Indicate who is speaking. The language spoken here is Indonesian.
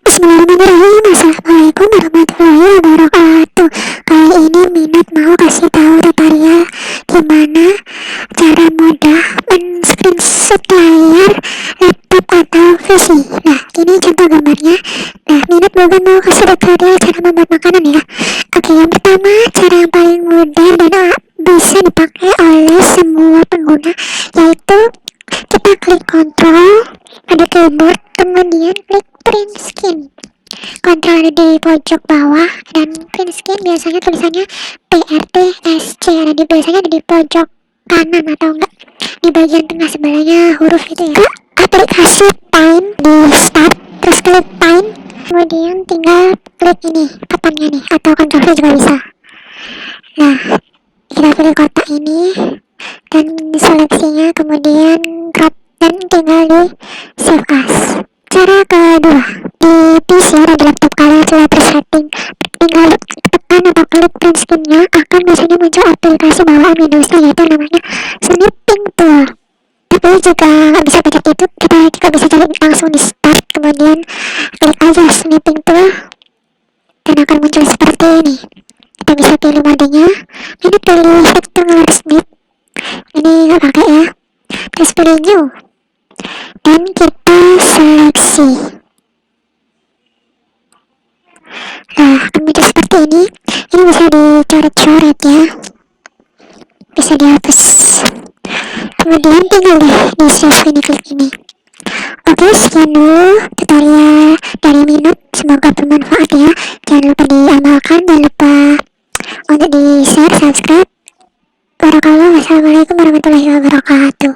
Speaker 1: Bismillahirrahmanirrahim. Assalamualaikum warahmatullahi wabarakatuh. Kali ini Minat mau kasih tahu tutorial gimana cara mudah men-screenshot layar laptop atau PC. Nah, ini contoh gambarnya. Nah, Minat bukan mau kasih tutorial cara membuat makanan ya. Oke, yang pertama, cara yang paling mudah dan bisa dipakai oleh semua pengguna, yaitu kita klik Ctrl pada keyboard, kemudian klik print screen. Kontrol ada di pojok bawah, dan print screen biasanya tulisannya PRTSC, biasanya ada di pojok kanan atau enggak di bagian tengah sebelahnya huruf itu ya. Aplikasi time di start, terus klik time, kemudian tinggal klik ini kapannya nih, atau kontrol V juga bisa. Nah, kita pilih kotak ini dan seleksinya, kemudian crop dan tinggal di save as. Cara kedua, di PC atau di laptop kalian sudah tersetting, tinggal tekan atau klik print screen-nya, akan biasanya muncul aplikasi bawaan Windows-nya, yaitu namanya snipping tool. Tapi jika nggak bisa pencet itu, kita juga bisa cari langsung di start, kemudian klik aja snipping tool dan akan muncul seperti ini. Kita bisa pilih modenya. Ini pilih rectangular snip, ini nggak pakai ya, terus pilih new dan kita seleksi. Nah, kemudian seperti ini bisa dicoret-coret ya, bisa dihapus, kemudian tinggal deh di save ini, klik ini. Oke, sekian dulu tutorial dari Minat, semoga bermanfaat ya. Jangan lupa diamalkan, jangan lupa untuk di share, subscribe. Barakallah. Wassalamualaikum warahmatullahi wabarakatuh.